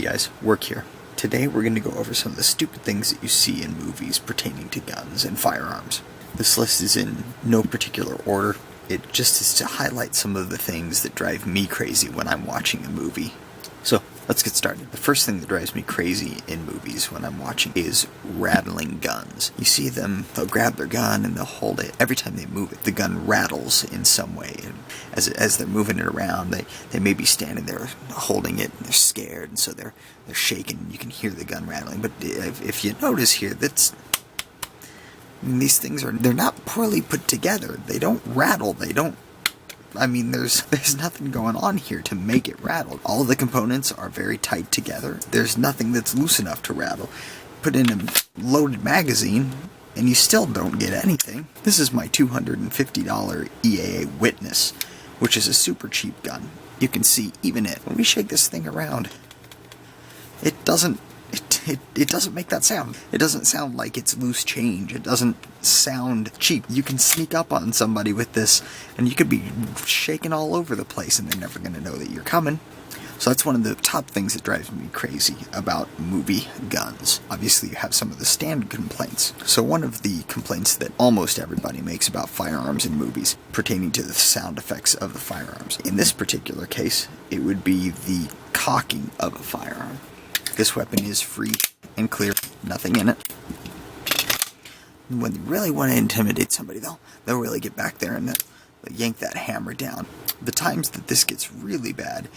guys, Work here. Today we're going to go over some of the stupid things that you see in movies pertaining to guns and firearms. This list is in no particular order. It just is to highlight some of the things that drive me crazy when I'm watching a movie. So, let's get started. The first thing that drives me crazy in movies when I'm watching is rattling guns. You see them, they'll grab their gun and they'll hold it. Every time they move it, the gun rattles in some way. And as they're moving it around, they may be standing there holding it and they're scared, and so they're shaking. You can hear the gun rattling. But if you notice here, these things they're not poorly put together. They don't rattle, there's nothing going on here to make it rattle. All of the components are very tight together. There's nothing that's loose enough to rattle. Put in a loaded magazine, and you still don't get anything. This is my $250 EAA Witness, which is a super cheap gun. You can see even when we shake this thing around, it doesn't make that sound. It doesn't sound like it's loose change. It doesn't sound cheap. You can sneak up on somebody with this, and you could be shaking all over the place, and they're never going to know that you're coming. So that's one of the top things that drives me crazy about movie guns. Obviously, you have some of the standard complaints. So one of the complaints that almost everybody makes about firearms in movies pertaining to the sound effects of the firearms. In this particular case, it would be the cocking of a firearm. This weapon is free and clear, nothing in it. When they really want to intimidate somebody, they'll really get back there and they'll yank that hammer down. The times that this gets really bad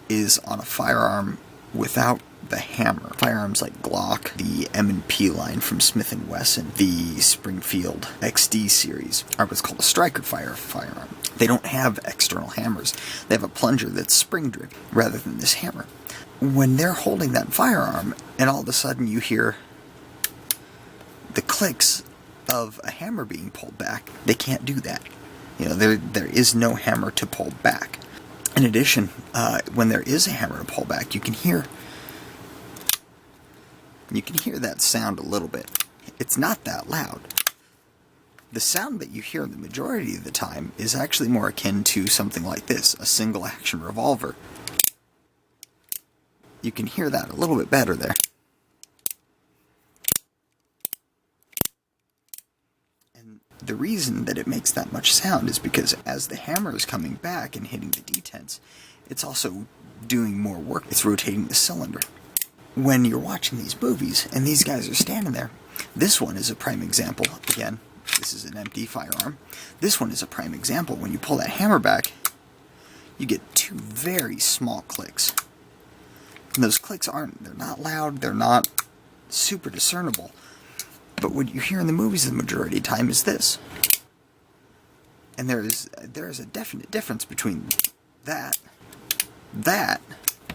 is on a firearm without the hammer. Firearms like Glock, the M&P line from Smith & Wesson, the Springfield XD series are what's called a striker firearm. They don't have external hammers. They have a plunger that's spring-driven rather than this hammer. When they're holding that firearm, and all of a sudden you hear the clicks of a hammer being pulled back, they can't do that. There is no hammer to pull back. In addition, when there is a hammer to pull back, you can hear that sound a little bit. It's not that loud. The sound that you hear the majority of the time is actually more akin to something like this, a single-action revolver. You can hear that a little bit better there. And the reason that it makes that much sound is because as the hammer is coming back and hitting the detents, it's also doing more work. It's rotating the cylinder. When you're watching these movies and these guys are standing there, this one is a prime example. Again, this is an empty firearm. This one is a prime example. When you pull that hammer back, you get two very small clicks. And those clicks they're not loud, they're not super discernible. But what you hear in the movies the majority of the time is this. And there is a definite difference between that,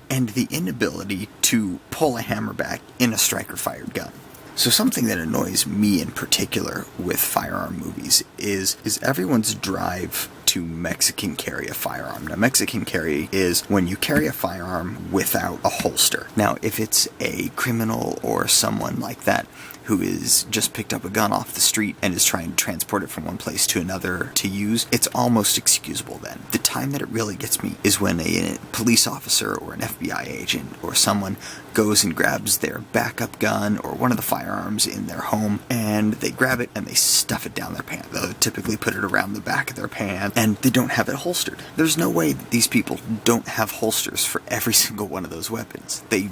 and the inability to pull a hammer back in a striker-fired gun. So something that annoys me in particular with firearm movies is everyone's drive to Mexican carry a firearm. Now, Mexican carry is when you carry a firearm without a holster. Now, if it's a criminal or someone like that who has just picked up a gun off the street and is trying to transport it from one place to another to use, it's almost excusable then. The time that it really gets me is when a police officer or an FBI agent or someone goes and grabs their backup gun or one of the firearms in their home, and they grab it and they stuff it down their pants. They'll typically put it around the back of their pants, and they don't have it holstered. There's no way that these people don't have holsters for every single one of those weapons. They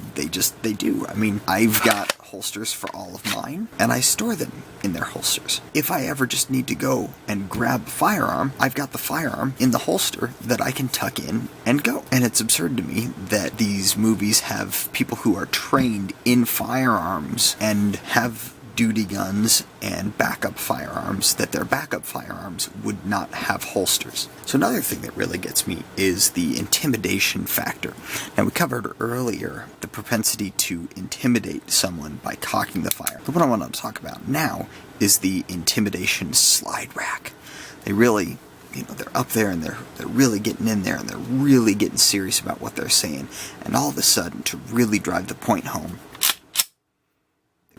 do. I mean, I've got holsters for all of mine, and I store them in their holsters. If I ever just need to go and grab a firearm, I've got the firearm in the holster that I can tuck in and go. And it's absurd to me that these movies have people who are trained in firearms and have duty guns and backup firearms, that their backup firearms would not have holsters. So another thing that really gets me is the intimidation factor. Now, we covered earlier the propensity to intimidate someone by cocking the fire. But what I want to talk about now is the intimidation slide rack. They really, they're up there and they're really getting in there and they're really getting serious about what they're saying. And all of a sudden, to really drive the point home,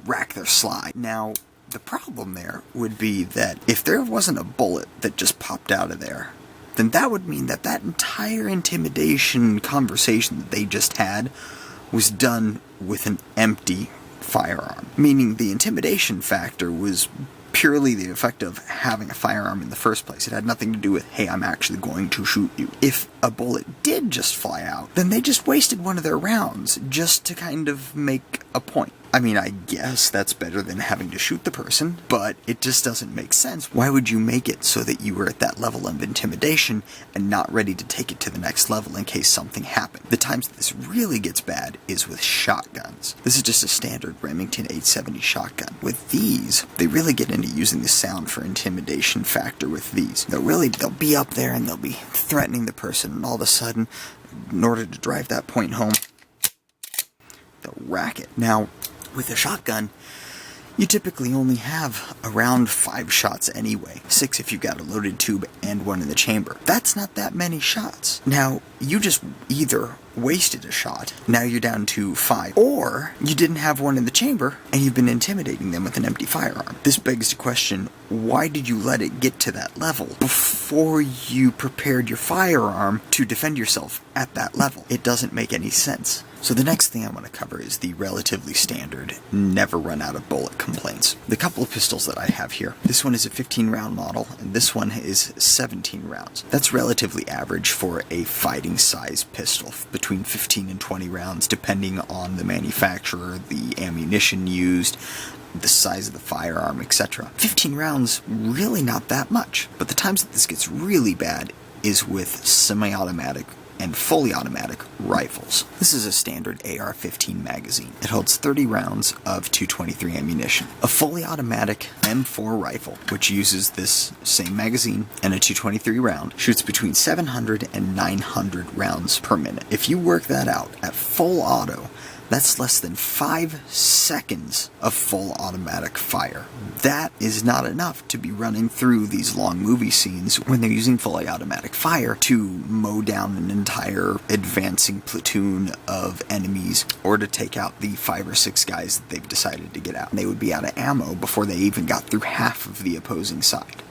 rack their slide. Now, the problem there would be that if there wasn't a bullet that just popped out of there, then that would mean that that entire intimidation conversation that they just had was done with an empty firearm, meaning the intimidation factor was purely the effect of having a firearm in the first place. It had nothing to do with, hey, I'm actually going to shoot you. If a bullet did just fly out, then they just wasted one of their rounds just to kind of make a point. I mean, I guess that's better than having to shoot the person, but it just doesn't make sense. Why would you make it so that you were at that level of intimidation and not ready to take it to the next level in case something happened? The times that this really gets bad is with shotguns. This is just a standard Remington 870 shotgun. With these, they really get into using the sound for intimidation factor with these. They'll be up there and they'll be threatening the person, and all of a sudden, in order to drive that point home, they'll rack it. Now, with a shotgun, you typically only have around 5 shots anyway. 6 if you've got a loaded tube and one in the chamber. That's not that many shots. Now, you just either wasted a shot, now you're down to 5, or you didn't have one in the chamber and you've been intimidating them with an empty firearm. This begs the question, why did you let it get to that level before you prepared your firearm to defend yourself at that level? It doesn't make any sense. So the next thing I want to cover is the relatively standard never run out of bullet complaints. The couple of pistols that I have here, this one is a 15 round model and this one is 17 rounds. That's relatively average for a fighting size pistol, between 15 and 20 rounds depending on the manufacturer, the ammunition used, the size of the firearm, etc. 15 rounds, really not that much. But the times that this gets really bad is with semi-automatic and fully automatic rifles. This is a standard AR-15 magazine. It holds 30 rounds of .223 ammunition. A fully automatic M4 rifle, which uses this same magazine and a .223 round, shoots between 700 and 900 rounds per minute. If you work that out at full auto, that's less than 5 seconds of full automatic fire. That is not enough to be running through these long movie scenes when they're using fully automatic fire to mow down an entire advancing platoon of enemies or to take out the 5 or 6 guys that they've decided to get out. They would be out of ammo before they even got through half of the opposing side.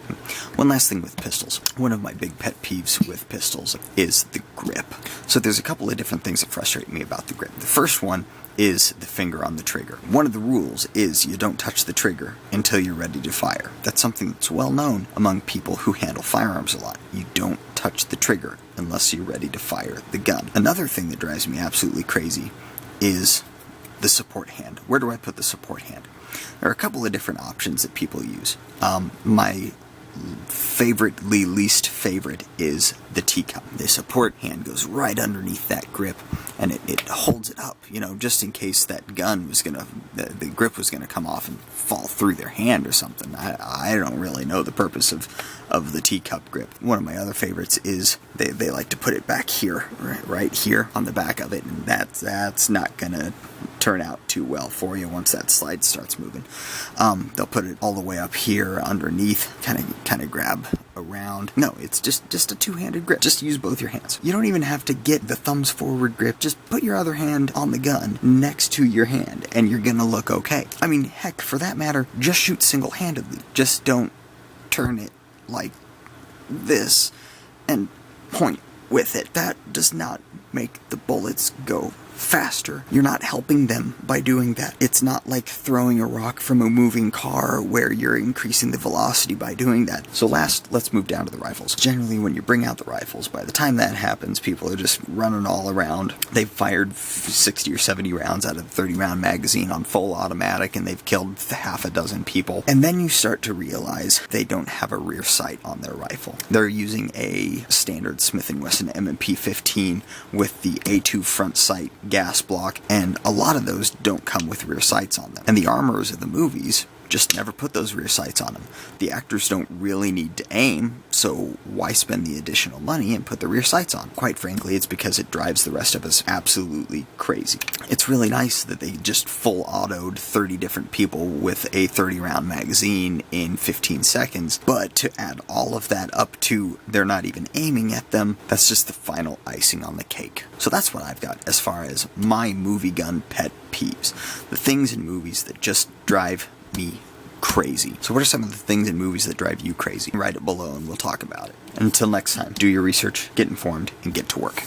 One last thing with pistols. One of my big pet peeves with pistols is the grip. So there's a couple of different things that frustrate me about the grip. The first one is the finger on the trigger. One of the rules is you don't touch the trigger until you're ready to fire. That's something that's well known among people who handle firearms a lot. You don't touch the trigger unless you're ready to fire the gun. Another thing that drives me absolutely crazy is the support hand. Where do I put the support hand? There are a couple of different options that people use. My least favorite is the teacup. The support hand goes right underneath that grip and it holds it up, just in case that gun was the grip was gonna come off and fall through their hand or something. I don't really know the purpose of the teacup grip. One of my other favorites is they like to put it back here, right here on the back of it, and that's not gonna turn out too well for you once that slide starts moving. They'll put it all the way up here underneath, kind of grab around. No, it's just a two-handed grip. Just use both your hands. You don't even have to get the thumbs forward grip. Just put your other hand on the gun next to your hand and you're gonna look okay. I mean, heck, for that matter, just shoot single-handedly. Just don't turn it like this and point with it. That does not make the bullets go faster. You're not helping them by doing that. It's not like throwing a rock from a moving car where you're increasing the velocity by doing that. So let's move down to the rifles. Generally, when you bring out the rifles, by the time that happens, people are just running all around. They've fired 60 or 70 rounds out of a 30-round magazine on full automatic, and they've killed half a dozen people. And then you start to realize they don't have a rear sight on their rifle. They're using a standard Smith & Wesson M&P 15 with the A2 front sight gas block, and a lot of those don't come with rear sights on them. And the armorers of the movies just never put those rear sights on them. The actors don't really need to aim, so why spend the additional money and put the rear sights on? Quite frankly, it's because it drives the rest of us absolutely crazy. It's really nice that they just full autoed 30 different people with a 30-round magazine in 15 seconds, but to add all of that up to they're not even aiming at them, that's just the final icing on the cake. So that's what I've got as far as my movie gun pet peeves. The things in movies that just drive me crazy. So what are some of the things in movies that drive you crazy? Write it below and we'll talk about it. And until next time, do your research, get informed, and get to work.